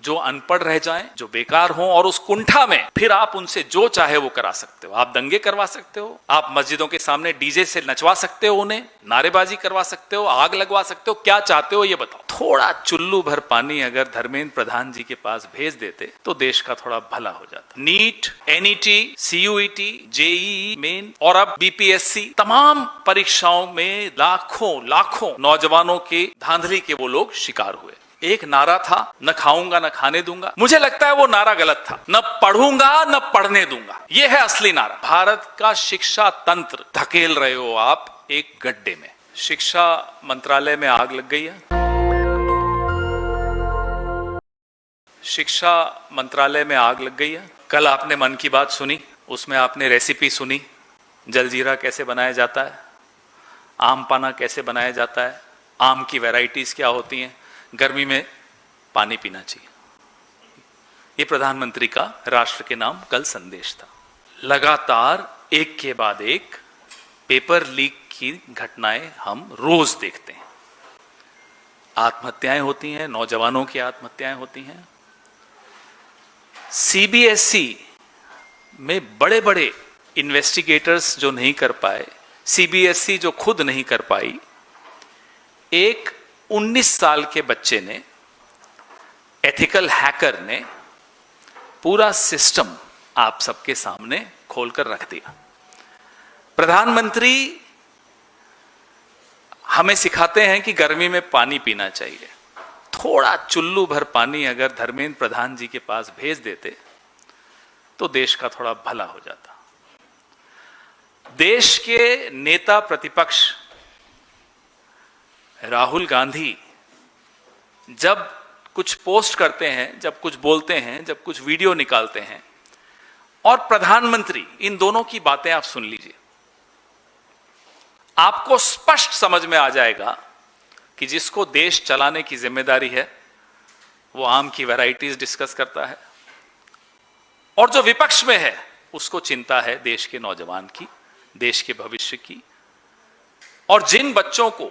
जो अनपढ़ रह जाएं, जो बेकार हों, और उस कुंठा में फिर आप उनसे जो चाहे वो करा सकते हो। आप दंगे करवा सकते हो, आप मस्जिदों के सामने डीजे से नचवा सकते हो, उन्हें नारेबाजी करवा सकते हो, आग लगवा सकते हो, क्या चाहते हो ये बताओ। थोड़ा चुल्लू भर पानी अगर धर्मेंद्र प्रधान जी के पास भेज देते तो देश का थोड़ा भला हो जाता। NEET, NET, CUET, JEE Main और अब बीपीएससी, तमाम परीक्षाओं में लाखों नौजवानों के धांधली के वो लोग शिकार हुए। एक नारा था, न खाऊंगा न खाने दूंगा। मुझे लगता है वो नारा गलत था। न पढ़ूंगा न पढ़ने दूंगा, ये है असली नारा। भारत का शिक्षा तंत्र धकेल रहे हो आप एक गड्ढे में। शिक्षा मंत्रालय में आग लग गई है। शिक्षा मंत्रालय में आग लग गई है। कल आपने मन की बात सुनी, उसमें आपने रेसिपी सुनी, जलजीरा कैसे बनाया जाता है, आम पाना कैसे बनाया जाता है, आम की वैरायटीज क्या होती हैं, गर्मी में पानी पीना चाहिए। ये प्रधानमंत्री का राष्ट्र के नाम कल संदेश था। लगातार एक के बाद एक पेपर लीक की घटनाएं हम रोज देखते हैं। आत्महत्याएं होती हैं, नौजवानों की आत्महत्याएं होती हैं। सीबीएसई में बड़े बड़े इन्वेस्टिगेटर्स जो नहीं कर पाए, सीबीएसई जो खुद नहीं कर पाई, एक 19 साल के बच्चे ने, एथिकल हैकर ने पूरा सिस्टम आप सबके सामने खोलकर रख दिया। प्रधानमंत्री हमें सिखाते हैं कि गर्मी में पानी पीना चाहिए। थोड़ा चुल्लू भर पानी अगर धर्मेंद्र प्रधान जी के पास भेज देते तो देश का थोड़ा भला हो जाता। देश के नेता प्रतिपक्ष राहुल गांधी जब कुछ पोस्ट करते हैं, जब कुछ बोलते हैं, जब कुछ वीडियो निकालते हैं, और प्रधानमंत्री, इन दोनों की बातें आप सुन लीजिए, आपको स्पष्ट समझ में आ जाएगा कि जिसको देश चलाने की जिम्मेदारी है वो आम की वैरायटीज डिस्कस करता है, और जो विपक्ष में है उसको चिंता है देश के नौजवान की, देश के भविष्य की। और जिन बच्चों को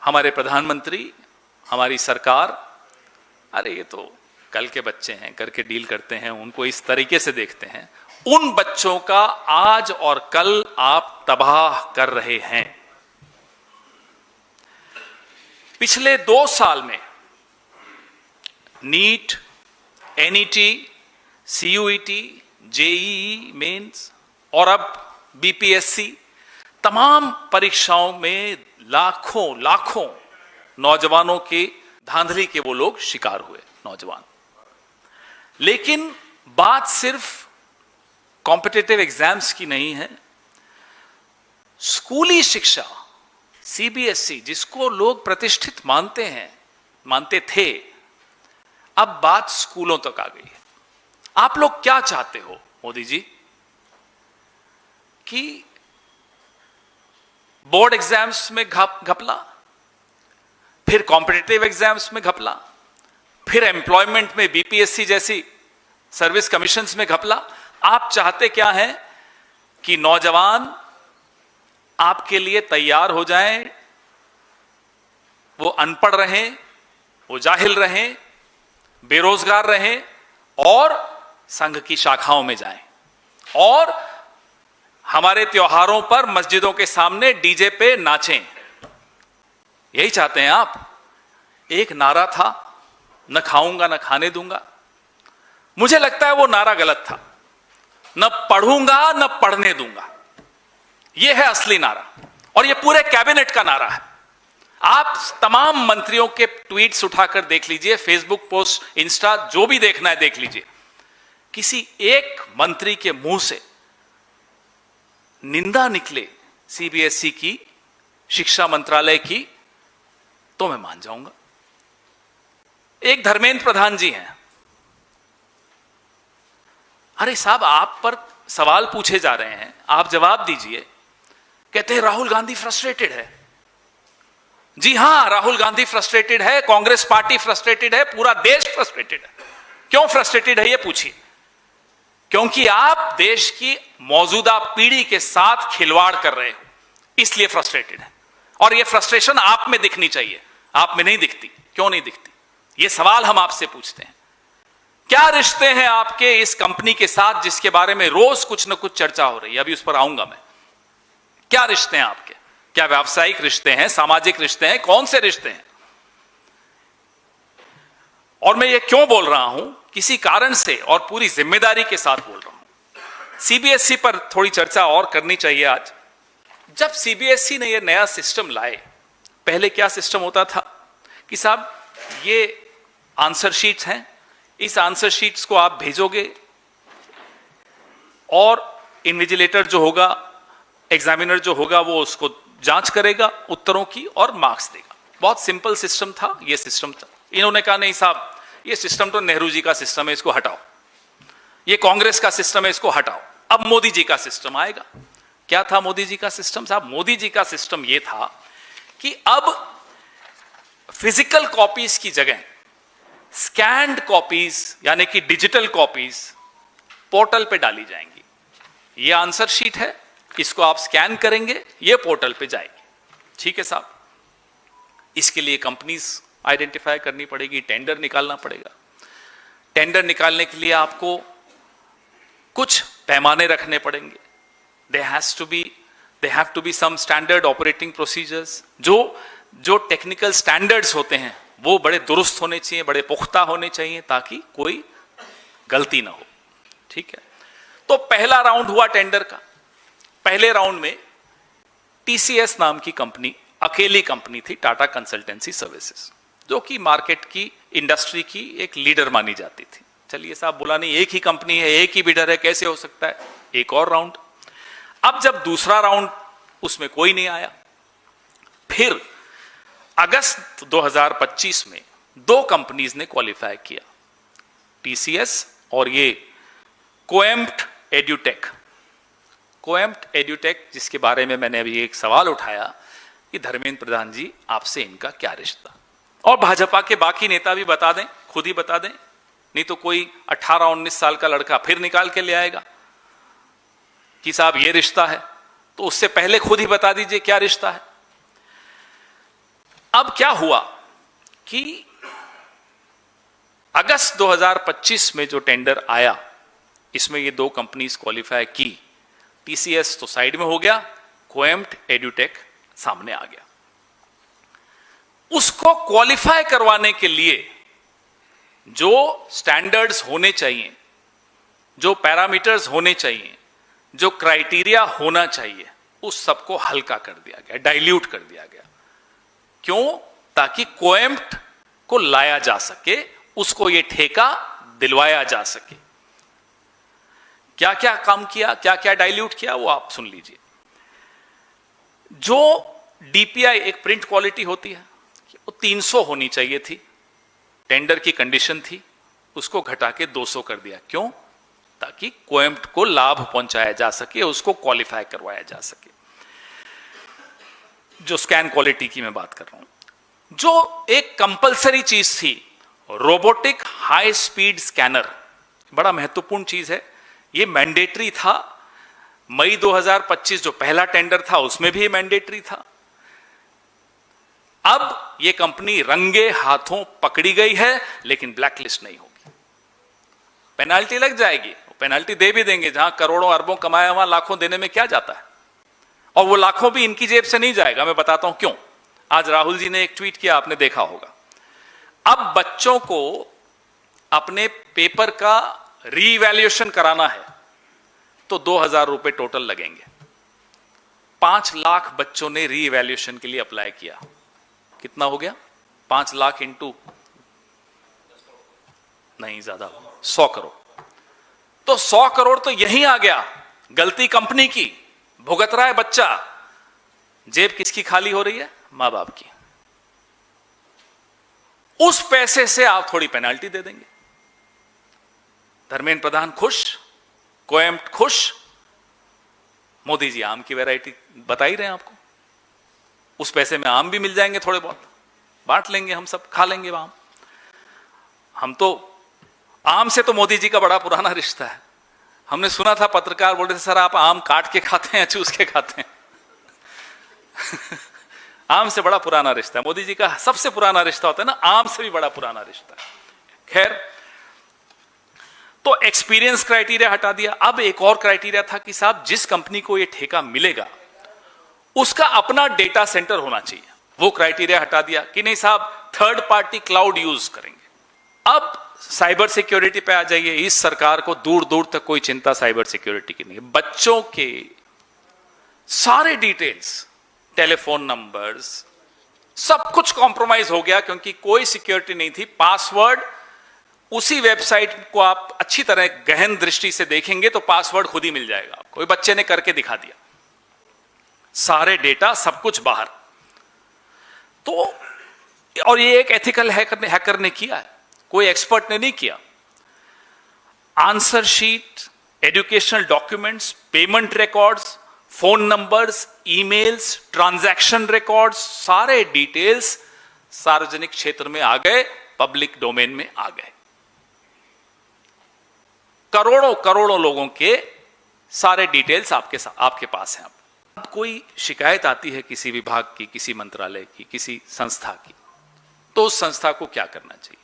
हमारे प्रधानमंत्री, हमारी सरकार, अरे ये तो कल के बच्चे हैं करके डील करते हैं, उनको इस तरीके से देखते हैं, उन बच्चों का आज और कल आप तबाह कर रहे हैं। पिछले 2 साल में NEET, NET, CUET, JEE Mains और अब बीपीएससी, तमाम परीक्षाओं में लाखों नौजवानों के धांधली के वो लोग शिकार हुए, नौजवान। लेकिन बात सिर्फ कॉम्पिटिटिव एग्जाम्स की नहीं है। स्कूली शिक्षा, सीबीएसई, जिसको लोग प्रतिष्ठित मानते थे, अब बात स्कूलों तक आ गई है। आप लोग क्या चाहते हो मोदी जी? कि बोर्ड एग्जाम्स में घपला, फिर कॉम्पिटिटिव एग्जाम्स में घपला, फिर एम्प्लॉयमेंट में बीपीएससी जैसी सर्विस कमीशंस में घपला। आप चाहते क्या हैं? कि नौजवान आपके लिए तैयार हो जाएं, वो अनपढ़ रहें, वो जाहिल रहें, बेरोजगार रहें और संघ की शाखाओं में जाएं, और हमारे त्योहारों पर मस्जिदों के सामने डीजे पे नाचें। यही चाहते हैं आप? एक नारा था, न खाऊंगा न खाने दूंगा। मुझे लगता है वो नारा गलत था। न पढ़ूंगा न पढ़ने दूंगा, ये है असली नारा, और ये पूरे कैबिनेट का नारा है। आप तमाम मंत्रियों के ट्वीट्स उठाकर देख लीजिए, फेसबुक पोस्ट, इंस्टा, जो भी देखना है देख लीजिए। किसी एक मंत्री के मुंह से निंदा निकले सीबीएसई की, शिक्षा मंत्रालय की, तो मैं मान जाऊंगा। एक धर्मेंद्र प्रधान जी हैं। अरे साहब, आप पर सवाल पूछे जा रहे हैं, आप जवाब दीजिए। कहते हैं राहुल गांधी फ्रस्ट्रेटेड है। जी हां, राहुल गांधी फ्रस्ट्रेटेड है, कांग्रेस पार्टी फ्रस्ट्रेटेड है, पूरा देश फ्रस्ट्रेटेड है। क्यों फ्रस्ट्रेटेड है ये पूछिए। क्योंकि आप देश की मौजूदा पीढ़ी के साथ खिलवाड़ कर रहे हो, इसलिए फ्रस्ट्रेटेड है। और ये फ्रस्ट्रेशन आप में दिखनी चाहिए, आप में नहीं दिखती। क्यों नहीं दिखती? ये सवाल हम आपसे पूछते हैं। क्या रिश्ते हैं आपके इस कंपनी के साथ जिसके बारे में रोज कुछ ना कुछ चर्चा हो रही है? अभी उस पर आऊंगा मैं। क्या रिश्ते हैं आपके? क्या व्यावसायिक रिश्ते हैं, सामाजिक रिश्ते हैं, कौन से रिश्ते हैं? और मैं ये क्यों बोल रहा हूं? किसी कारण से और पूरी जिम्मेदारी के साथ बोल रहा हूं। सीबीएसई पर थोड़ी चर्चा और करनी चाहिए आज। जब सीबीएसई ने ये नया सिस्टम लाए, पहले क्या सिस्टम होता था कि साहब ये आंसर शीट्स हैं, इस आंसर शीट्स को आप भेजोगे और इन्विजिलेटर जो होगा, एग्जामिनर जो होगा, वो उसको जांच करेगा उत्तरों की और मार्क्स देगा। बहुत सिंपल सिस्टम था, ये सिस्टम था। इन्होंने कहा नहीं साहब, ये सिस्टम तो नेहरू जी का सिस्टम है, इसको हटाओ। ये कांग्रेस का सिस्टम है, इसको हटाओ। अब मोदी जी का सिस्टम आएगा। क्या था मोदी जी का सिस्टम? साहब मोदी जी का सिस्टम ये था कि अब फिजिकल कॉपीज की जगह स्कैन्ड कॉपीज यानी कि डिजिटल कॉपीज पोर्टल पे डाली जाएंगी। ये आंसर शीट है, इसको आप स्कैन करेंगे, ये पोर्टल पे जाएगी। ठीक है साहब, इसके लिए कंपनीज आइडेंटिफाई करनी पड़ेगी, टेंडर निकालना पड़ेगा। टेंडर निकालने के लिए आपको कुछ पैमाने रखने पड़ेंगे। they have to be some standard operating procedures। जो टेक्निकल स्टैंडर्ड्स होते हैं वो बड़े दुरुस्त होने चाहिए, बड़े पुख्ता होने चाहिए, ताकि कोई गलती ना हो। ठीक है, तो पहला राउंड हुआ टेंडर का। पहले राउंड में टीसीएस नाम की कंपनी, अकेली कंपनी थी, टाटा कंसल्टेंसी सर्विसेज, जो कि मार्केट की, इंडस्ट्री की एक लीडर मानी जाती थी। चलिए साहब, बोला नहीं एक ही कंपनी है, एक ही बिडर है, कैसे हो सकता है? एक और राउंड। अब जब दूसरा राउंड, उसमें कोई नहीं आया। फिर अगस्त 2025 में दो कंपनीज ने क्वालिफाई किया, टीसीएस और ये कोएम्प्ट एड्यूटेक। कोएम्प्ट एड्यूटेक, जिसके बारे में मैंने अभी एक सवाल उठाया कि धर्मेंद्र प्रधान जी, आपसे इनका क्या रिश्ता? और भाजपा के बाकी नेता भी बता दें, खुद ही बता दें, नहीं तो कोई 18-19 साल का लड़का फिर निकाल के ले आएगा कि साहब ये रिश्ता है। तो उससे पहले खुद ही बता दीजिए क्या रिश्ता है। अब क्या हुआ कि अगस्त 2025 में जो टेंडर आया, इसमें ये दो कंपनीज क्वालिफाई की। टीसीएस तो साइड में हो गया, कोएम्प्ट एड्यूटेक सामने आ गया। उसको क्वालिफाई करवाने के लिए जो स्टैंडर्ड्स होने चाहिए, जो पैरामीटर्स होने चाहिए, जो क्राइटेरिया होना चाहिए, उस सबको हल्का कर दिया गया, डाइल्यूट कर दिया गया। क्यों? ताकि कोएम्प्ट को लाया जा सके, उसको यह ठेका दिलवाया जा सके। क्या क्या काम किया, क्या क्या डाइल्यूट किया, वो आप सुन लीजिए। जो डीपीआई एक प्रिंट क्वालिटी होती है, वो 300 होनी चाहिए थी, टेंडर की कंडीशन थी, उसको घटा के 200 कर दिया। क्यों? ताकि कोएम्प्ट को लाभ पहुंचाया जा सके, उसको क्वालिफाई करवाया जा सके। जो स्कैन क्वालिटी की मैं बात कर रहा हूं, जो एक कंपलसरी चीज थी, रोबोटिक हाई स्पीड स्कैनर, बड़ा महत्वपूर्ण चीज है, ये मैंडेटरी था। मई 2025 जो पहला टेंडर था, उसमें भी मैंडेटरी था। अब ये कंपनी रंगे हाथों पकड़ी गई है, लेकिन ब्लैकलिस्ट नहीं होगी। पेनाल्टी लग जाएगी, पेनाल्टी दे भी देंगे। जहां करोड़ों अरबों कमाया, वहां लाखों देने में क्या जाता है? और वो लाखों भी इनकी जेब से नहीं जाएगा। मैं बताता हूं क्यों। आज राहुल जी ने एक ट्वीट किया, आपने देखा होगा। अब बच्चों को अपने पेपर का रीवैल्यूएशन कराना है तो 2000 रुपए टोटल लगेंगे। 5 लाख बच्चों ने रीवैल्यूएशन के लिए अप्लाई किया। कितना हो गया? 5 लाख इंटू, नहीं ज्यादा, 100 करोड़। तो 100 करोड़ तो यहीं आ गया। गलती कंपनी की, भुगत रहा है बच्चा। जेब किसकी खाली हो रही है? मां बाप की। उस पैसे से आप थोड़ी पेनाल्टी दे देंगे। धर्मेंद्र प्रधान खुश, कोएम्प्ट खुश, मोदी जी आम की वैरायटी बता ही रहे हैं आपको। उस पैसे में आम भी मिल जाएंगे, थोड़े बहुत बांट लेंगे, हम सब खा लेंगे आम। हम तो आम से तो मोदी जी का बड़ा पुराना रिश्ता है। हमने सुना था पत्रकार बोल रहे थे, सर आप आम काट के खाते हैं, चूस के खाते हैं? आम से बड़ा पुराना रिश्ता है। मोदी जी का सबसे पुराना रिश्ता होता है ना, आम से भी बड़ा पुराना रिश्ता है। खैर, तो एक्सपीरियंस क्राइटेरिया हटा दिया। अब एक और क्राइटेरिया था कि साहब जिस कंपनी को ये ठेका मिलेगा उसका अपना डेटा सेंटर होना चाहिए। वो क्राइटेरिया हटा दिया कि नहीं साहब थर्ड पार्टी क्लाउड यूज करेंगे। अब साइबर सिक्योरिटी पे आ जाइए। इस सरकार को दूर दूर तक कोई चिंता साइबर सिक्योरिटी की नहीं है। बच्चों के सारे डिटेल्स, टेलीफोन नंबर्स, सब कुछ कॉम्प्रोमाइज हो गया क्योंकि कोई सिक्योरिटी नहीं थी। पासवर्ड उसी वेबसाइट को आप अच्छी तरह गहन दृष्टि से देखेंगे तो पासवर्ड खुद ही मिल जाएगा। कोई बच्चे ने करके दिखा दिया, सारे डेटा सब कुछ बाहर। तो और ये एक एथिकल हैकर ने किया है, कोई एक्सपर्ट ने नहीं किया। Answer sheet, educational documents, payment records, phone numbers, emails, transaction records, सारे डिटेल्स सार्वजनिक क्षेत्र में आ गए, पब्लिक डोमेन में आ गए। करोड़ों करोड़ों लोगों के सारे डिटेल्स आपके पास हैं। अब कोई शिकायत आती है किसी विभाग की, किसी मंत्रालय की, किसी संस्था की, तो उस संस्था को क्या करना चाहिए?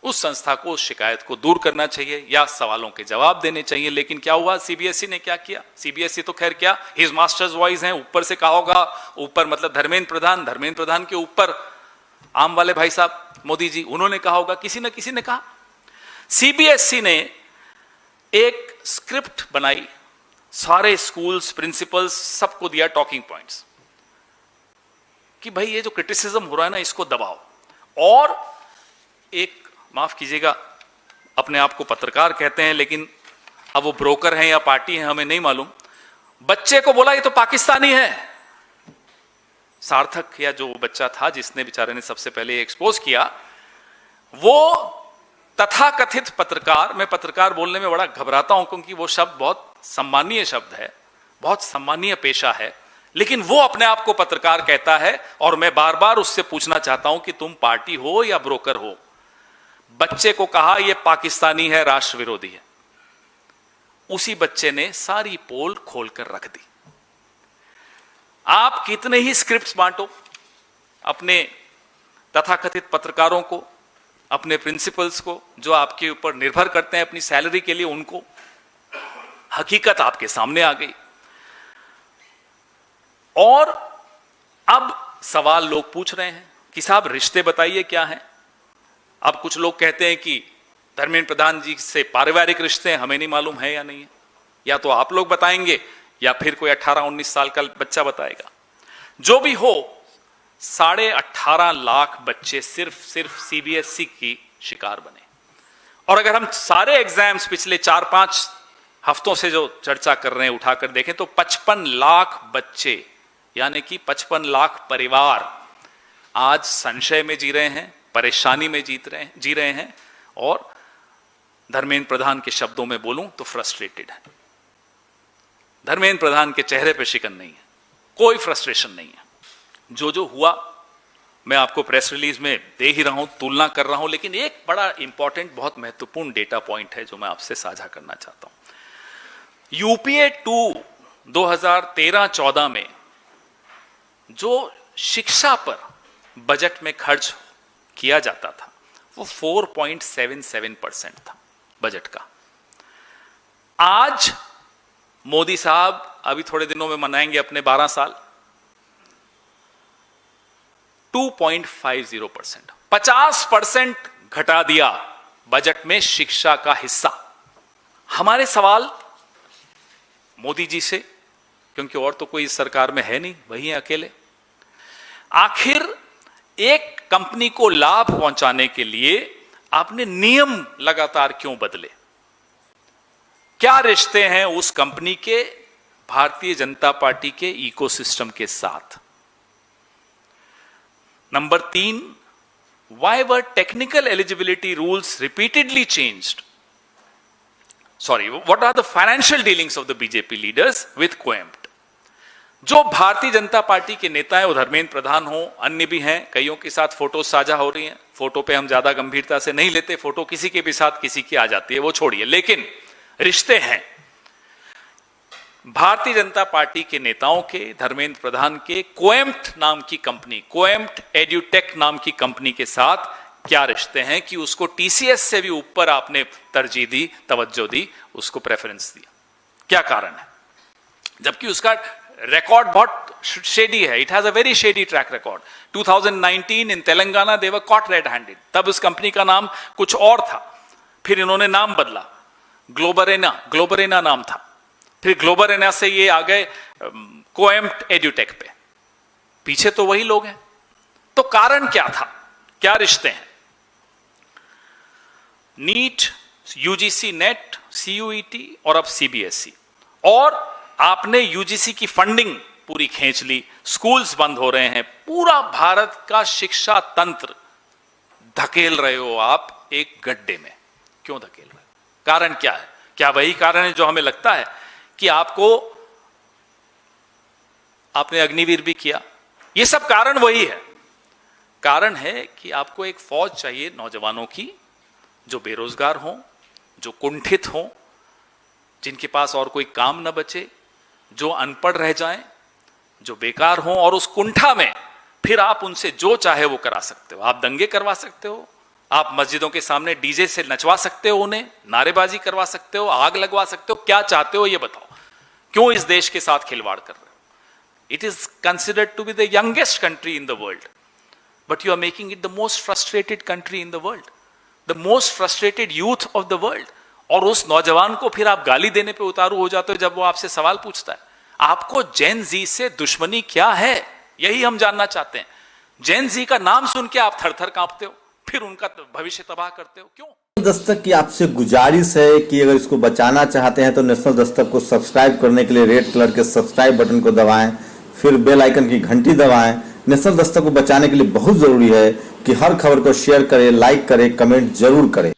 उस संस्था को उस शिकायत को दूर करना चाहिए या सवालों के जवाब देने चाहिए। लेकिन क्या हुआ, सीबीएसई ने क्या किया? सीबीएसई तो खैर क्या, हिज मास्टर्स वॉइस हैं, ऊपर से कहा होगा, ऊपर मतलब धर्मेंद्र प्रधान के ऊपर आम वाले भाई साहब मोदी जी, उन्होंने कहा होगा, किसी न किसी ने कहा। सीबीएसई ने एक स्क्रिप्ट बनाई, सारे स्कूल्स, प्रिंसिपल्स सबको दिया टॉकिंग पॉइंट्स कि भाई ये जो क्रिटिसिज्म हो रहा है ना इसको दबाओ। और एक, माफ कीजिएगा, अपने आप को पत्रकार कहते हैं लेकिन अब वो ब्रोकर हैं या पार्टी हैं हमें नहीं मालूम, बच्चे को बोला ये तो पाकिस्तानी है। सार्थक या जो बच्चा था जिसने बेचारे ने सबसे पहले एक्सपोज किया, वो तथाकथित पत्रकार, मैं पत्रकार बोलने में बड़ा घबराता हूं क्योंकि वो शब्द बहुत सम्मानीय शब्द है, बहुत सम्मानीय पेशा है, लेकिन वो अपने आप को पत्रकार कहता है। और मैं बार बार उससे पूछना चाहता हूं कि तुम पार्टी हो या ब्रोकर हो? बच्चे को कहा ये पाकिस्तानी है, राष्ट्र विरोधी है। उसी बच्चे ने सारी पोल खोलकर रख दी। आप कितने ही स्क्रिप्ट्स बांटो अपने तथाकथित पत्रकारों को, अपने प्रिंसिपल्स को, जो आपके ऊपर निर्भर करते हैं अपनी सैलरी के लिए, उनको, हकीकत आपके सामने आ गई। और अब सवाल लोग पूछ रहे हैं कि साहब रिश्ते बताइए क्या हैं। अब कुछ लोग कहते हैं कि धर्मेंद्र प्रधान जी से पारिवारिक रिश्ते हैं, हमें नहीं मालूम है या नहीं है, या तो आप लोग बताएंगे या फिर कोई 18-19 साल का बच्चा बताएगा। जो भी हो, 18.5 लाख बच्चे सिर्फ सीबीएसई की शिकार बने। और अगर हम सारे एग्जाम्स पिछले 4-5 हफ्तों से जो चर्चा कर रहे हैं उठाकर देखें तो 55 लाख बच्चे, यानी कि 55 लाख परिवार आज संशय में जी रहे हैं, परेशानी में जी रहे हैं, और धर्मेंद्र प्रधान के शब्दों में बोलूं तो फ्रस्ट्रेटेड है। धर्मेंद्र प्रधान के चेहरे पे शिकन नहीं है, कोई फ्रस्ट्रेशन नहीं है। जो हुआ मैं आपको प्रेस रिलीज में दे ही रहा हूं, तुलना कर रहा हूं, लेकिन एक बड़ा इंपॉर्टेंट, बहुत महत्वपूर्ण डेटा पॉइंट है जो मैं आपसे साझा करना चाहता हूं। यूपीए 2 2013-14 में जो शिक्षा पर बजट में खर्च किया जाता था वो 4.77% था बजट का। आज मोदी साहब अभी थोड़े दिनों में मनाएंगे अपने 12 साल, 2.50%, 50% घटा दिया बजट में शिक्षा का हिस्सा। हमारे सवाल मोदी जी से, क्योंकि और तो कोई इस सरकार में है नहीं, वही है अकेले, आखिर एक कंपनी को लाभ पहुंचाने के लिए आपने नियम लगातार क्यों बदले? क्या रिश्ते हैं उस कंपनी के भारतीय जनता पार्टी के इकोसिस्टम के साथ? Number 3, why were technical eligibility rules repeatedly changed? Sorry, what are the financial dealings of the BJP leaders with COEMPT? जो भारतीय जनता पार्टी के नेता हैं, वो धर्मेंद्र प्रधान हो, अन्य भी हैं, कईयों के साथ फोटो साझा हो रही हैं। फोटो पे हम ज्यादा गंभीरता से नहीं लेते, फोटो किसी के भी साथ किसी की आ जाती है, वो छोड़िए, लेकिन रिश्ते हैं। भारतीय जनता पार्टी के नेताओं के, धर्मेंद्र प्रधान के कोएम्प्ट नाम की कंपनी, कोएम्प्ट एड्यूटेक नाम की कंपनी के साथ क्या रिश्ते हैं कि उसको टीसीएस से भी ऊपर आपने तरजीह दी, तवज्जो दी, उसको प्रेफरेंस दिया? क्या कारण है? जबकि उसका रिकॉर्ड बहुत शेडी है. It has a very shady track record. 2019 in Telangana they were caught red handed. तब उस कंपनी का नाम कुछ और था, फिर इन्होंने नाम बदला, ग्लोबरेना नाम था. फिर ग्लोबरेना से ये आ गए कोएम्प्ट एड्यूटेक पे. पीछे तो वही लोग हैं. तो कारण क्या था? क्या रिश्ते हैं? नीट, यूजीसी नेट, सीयूईटी और अब सीबीएसई. और आपने यूजीसी की फंडिंग पूरी खींच ली, स्कूल्स बंद हो रहे हैं, पूरा भारत का शिक्षा तंत्र धकेल रहे हो आप एक गड्ढे में. क्यों धकेल रहे हो? कारण क्या है? क्या वही कारण है जो हमें लगता है कि आपने अग्निवीर भी किया? ये सब कारण वही है. कारण है कि आपको एक फौज चाहिए नौजवानों की, जो बेरोजगार हों, जो कुंठित हों, जिनके पास और कोई काम न बचे, जो अनपढ़ रह जाएं, जो बेकार हों. और उस कुंठा में फिर आप उनसे जो चाहे वो करा सकते हो. आप दंगे करवा सकते हो, आप मस्जिदों के सामने डीजे से नचवा सकते हो, उन्हें नारेबाजी करवा सकते हो, आग लगवा सकते हो. क्या चाहते हो ये बताओ? क्यों इस देश के साथ खिलवाड़ कर रहे हो? It is considered to be the youngest country in the world, but you are making it the most frustrated country in the world, the most frustrated youth of the world. और उस नौजवान को फिर आप गाली देने पे उतारू हो जाते हो जब वो आपसे सवाल पूछता है. आपको जेन जी से दुश्मनी क्या है, यही हम जानना चाहते हैं. जेन जी का नाम सुन के आप थर-थर कांपते हो, फिर उनका भविष्य तबाह करते हो. क्यों? दस्तक की आपसे गुजारिश है कि अगर इसको बचाना चाहते हैं तो नेशनल दस्तक को सब्सक्राइब करने के लिए रेड कलर के सब्सक्राइब बटन को दबाएं, फिर बेल आइकन की घंटी दबाएं. नेशनल दस्तक को बचाने के लिए बहुत जरूरी है कि हर खबर को शेयर करें, लाइक करें, कमेंट जरूर करें.